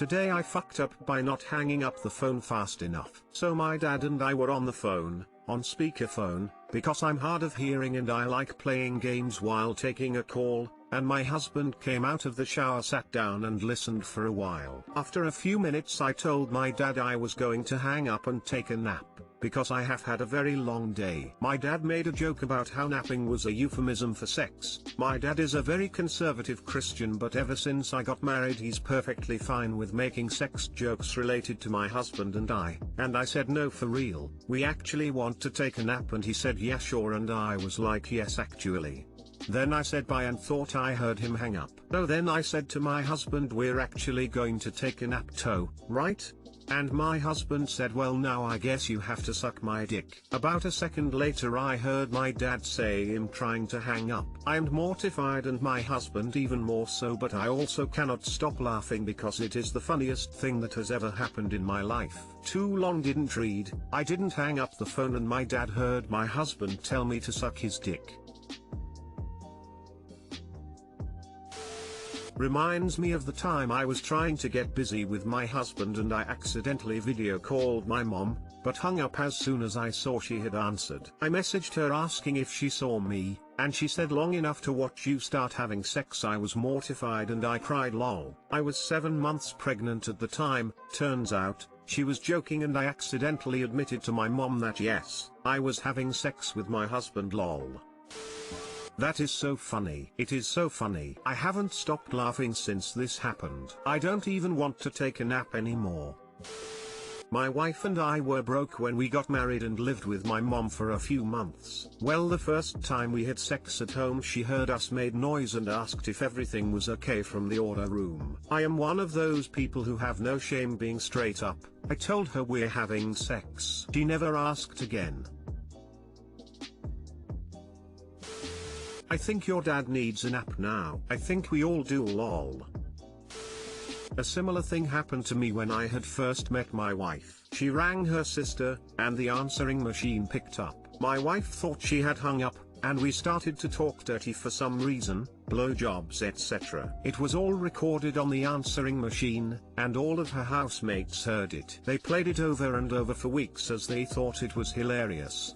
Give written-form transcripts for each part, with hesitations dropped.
Today I fucked up by not hanging up the phone fast enough. So my dad and I were on the phone, on speakerphone, because I'm hard of hearing and I like playing games while taking a call, and my husband came out of the shower, sat down and listened for a while. After a few minutes I told my dad I was going to hang up and take a nap, because I have had a very long day. My dad made a joke about how napping was a euphemism for sex. My dad is a very conservative Christian, but ever since I got married he's perfectly fine with making sex jokes related to my husband and I. And I said, no, for real, we actually want to take a nap, and he said yeah sure, and I was like yes actually. Then I said bye and thought I heard him hang up. So then I said to my husband, we're actually going to take a nap too, right? And my husband said, well now I guess you have to suck my dick. About a second later I heard my dad say I'm trying to hang up. I am mortified and my husband even more so, but I also cannot stop laughing because it is the funniest thing that has ever happened in my life. Too long didn't read, I didn't hang up the phone and my dad heard my husband tell me to suck his dick. Reminds me of the time I was trying to get busy with my husband and I accidentally video called my mom, but hung up as soon as I saw she had answered. I messaged her asking if she saw me, and she said long enough to watch you start having sex. I was mortified and I cried lol. I was 7 months pregnant at the time. Turns out, she was joking and I accidentally admitted to my mom that yes, I was having sex with my husband lol. That is so funny. It is so funny. I haven't stopped laughing since this happened. I don't even want to take a nap anymore. My wife and I were broke when we got married and lived with my mom for a few months. Well, the first time we had sex at home she heard us made noise and asked if everything was okay from the order room. I am one of those people who have no shame being straight up. I told her we're having sex. She never asked again. I think your dad needs a nap now. I think we all do lol. A similar thing happened to me when I had first met my wife. She rang her sister, and the answering machine picked up. My wife thought she had hung up, and we started to talk dirty for some reason, blowjobs etc. It was all recorded on the answering machine, and all of her housemates heard it. They played it over and over for weeks as they thought it was hilarious.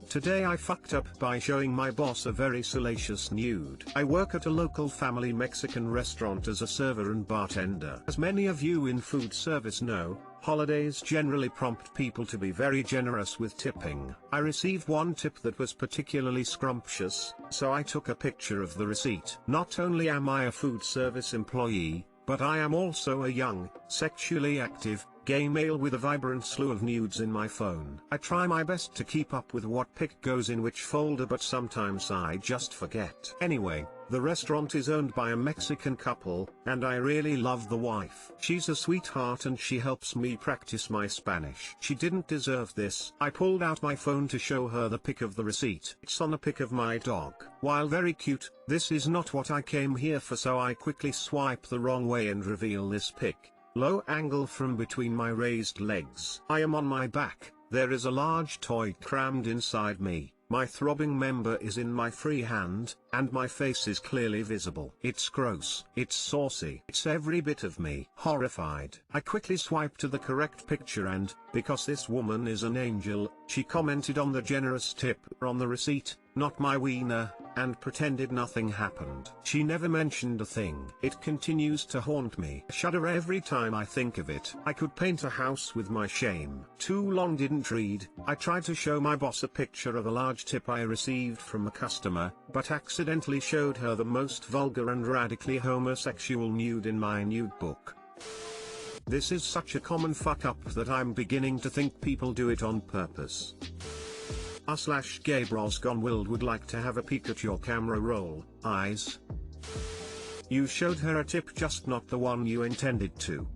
Today I fucked up by showing my boss a very salacious nude. I work at a local family Mexican restaurant as a server and bartender. As many of you in food service know, holidays generally prompt people to be very generous with tipping. I received one tip that was particularly scrumptious, so I took a picture of the receipt. Not only am I a food service employee, but I am also a young, sexually active, gay male with a vibrant slew of nudes in my phone. I try my best to keep up with what pic goes in which folder, but sometimes I just forget. Anyway, the restaurant is owned by a Mexican couple, and I really love the wife. She's a sweetheart and she helps me practice my Spanish. She didn't deserve this. I pulled out my phone to show her the pic of the receipt. It's on a pic of my dog. While very cute, this is not what I came here for, so I quickly swipe the wrong way and reveal this pic. Low angle from between my raised legs. I am on my back, there is a large toy crammed inside me, my throbbing member is in my free hand, and my face is clearly visible. It's gross, it's saucy, it's every bit of me. Horrified. I quickly swipe to the correct picture and, because this woman is an angel, she commented on the generous tip on the receipt, not my wiener, and pretended nothing happened. She never mentioned a thing. It continues to haunt me. I shudder every time I think of it. I could paint a house with my shame. Too long didn't read. I tried to show my boss a picture of a large tip I received from a customer, but accidentally showed her the most vulgar and radically homosexual nude in my nude book. This is such a common fuck up that I'm beginning to think people do it on purpose. /gay bros gone wild would like to have a peek at your camera roll, eyes. You showed her a tip, just not the one you intended to.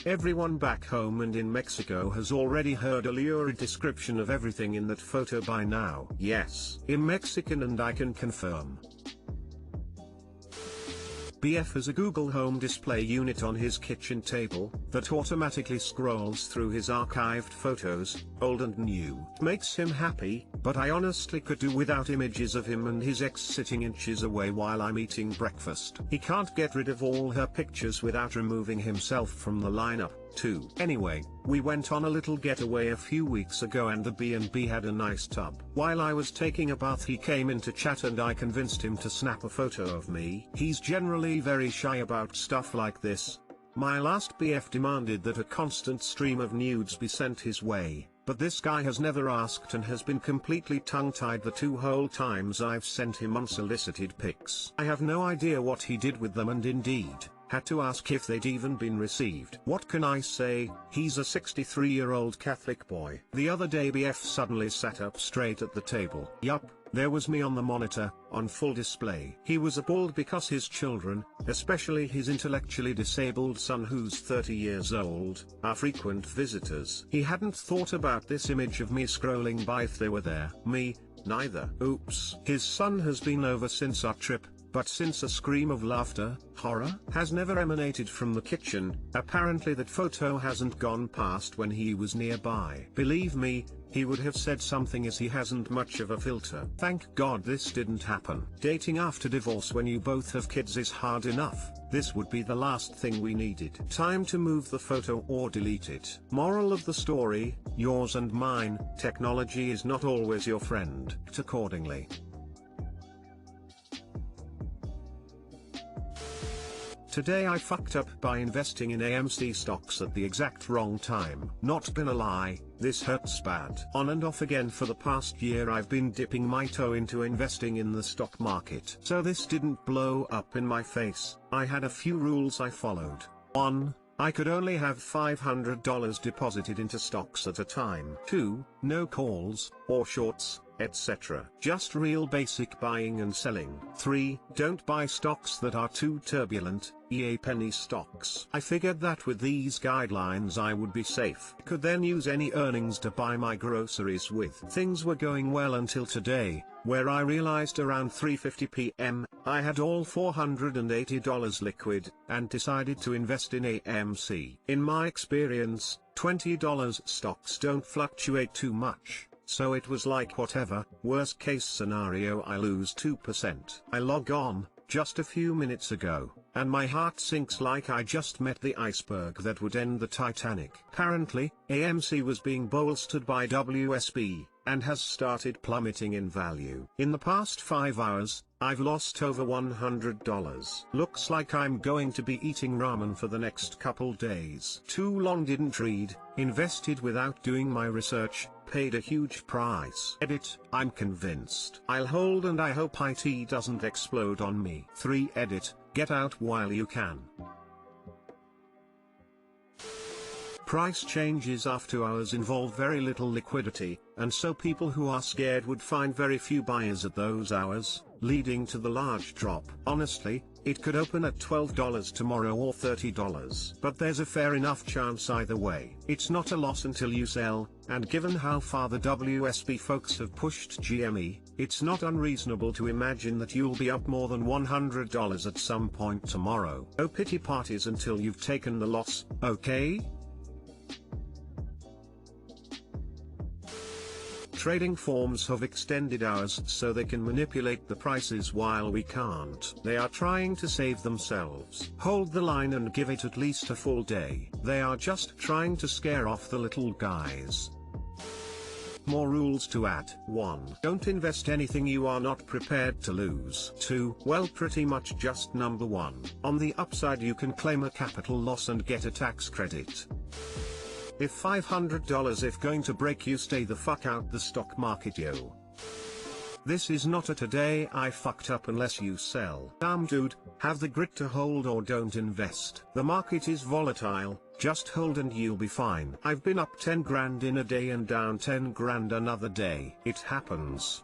Everyone back home and in Mexico has already heard a lurid description of everything in that photo by now. Yes, I'm Mexican and I can confirm. BF has a Google Home display unit on his kitchen table that automatically scrolls through his archived photos, old and new. Makes him happy, but I honestly could do without images of him and his ex sitting inches away while I'm eating breakfast. He can't get rid of all her pictures without removing himself from the lineup, too. Anyway, we went on a little getaway a few weeks ago and the B&B had a nice tub. While I was taking a bath he came in to chat and I convinced him to snap a photo of me. He's generally very shy about stuff like this. My last BF demanded that a constant stream of nudes be sent his way, but this guy has never asked and has been completely tongue-tied the 2 whole times I've sent him unsolicited pics. I have no idea what he did with them and indeed, had to ask if they'd even been received. What can I say? He's a 63-year-old Catholic boy. The other day BF suddenly sat up straight at the table. Yup, there was me on the monitor, on full display. He was appalled because his children, especially his intellectually disabled son who's 30 years old, are frequent visitors. He hadn't thought about this image of me scrolling by if they were there. Me, neither. Oops. His son has been over since our trip, but since a scream of laughter, horror, has never emanated from the kitchen, apparently that photo hasn't gone past when he was nearby. Believe me, he would have said something as he hasn't much of a filter. Thank God this didn't happen. Dating after divorce when you both have kids is hard enough. This would be the last thing we needed. Time to move the photo or delete it. Moral of the story, yours and mine, technology is not always your friend. Act accordingly. Today I fucked up by investing in AMC stocks at the exact wrong time. Not gonna lie, this hurts bad. On and off again for the past year I've been dipping my toe into investing in the stock market. So this didn't blow up in my face. I had a few rules I followed. 1. I could only have $500 deposited into stocks at a time. 2. No calls, or shorts, etc. Just real basic buying and selling. 3. Don't buy stocks that are too turbulent, e.a. penny stocks. I figured that with these guidelines I would be safe. Could then use any earnings to buy my groceries with. Things were going well until today, where I realized around 3:50 p.m., I had all $480 liquid, and decided to invest in AMC. In my experience, $20 stocks don't fluctuate too much. So it was like whatever, worst case scenario I lose 2%. I log on, just a few minutes ago, and my heart sinks like I just met the iceberg that would end the Titanic. Apparently, AMC was being bolstered by WSB, and has started plummeting in value. In the past 5 hours, I've lost over $100. Looks like I'm going to be eating ramen for the next couple days. Too long didn't read, invested without doing my research, paid a huge price. Edit, I'm convinced. I'll hold and I hope IT doesn't explode on me. 3. Edit, get out while you can. Price changes after hours involve very little liquidity, and so people who are scared would find very few buyers at those hours, leading to the large drop. Honestly, it could open at $12 tomorrow or $30, but there's a fair enough chance either way. It's not a loss until you sell, and given how far the WSB folks have pushed GME, it's not unreasonable to imagine that you'll be up more than $100 at some point tomorrow. No pity parties until you've taken the loss, okay? Trading firms have extended hours so they can manipulate the prices while we can't. They are trying to save themselves. Hold the line and give it at least a full day. They are just trying to scare off the little guys. More rules to add. 1. Don't invest anything you are not prepared to lose. 2. Well, pretty much just number 1. On the upside you can claim a capital loss and get a tax credit. If $500 if going to break you, stay the fuck out the stock market, yo. This is not a today I fucked up unless you sell. Damn dude, have the grit to hold or don't invest. The market is volatile, just hold and you'll be fine. I've been up 10 grand in a day and down 10 grand another day. It happens.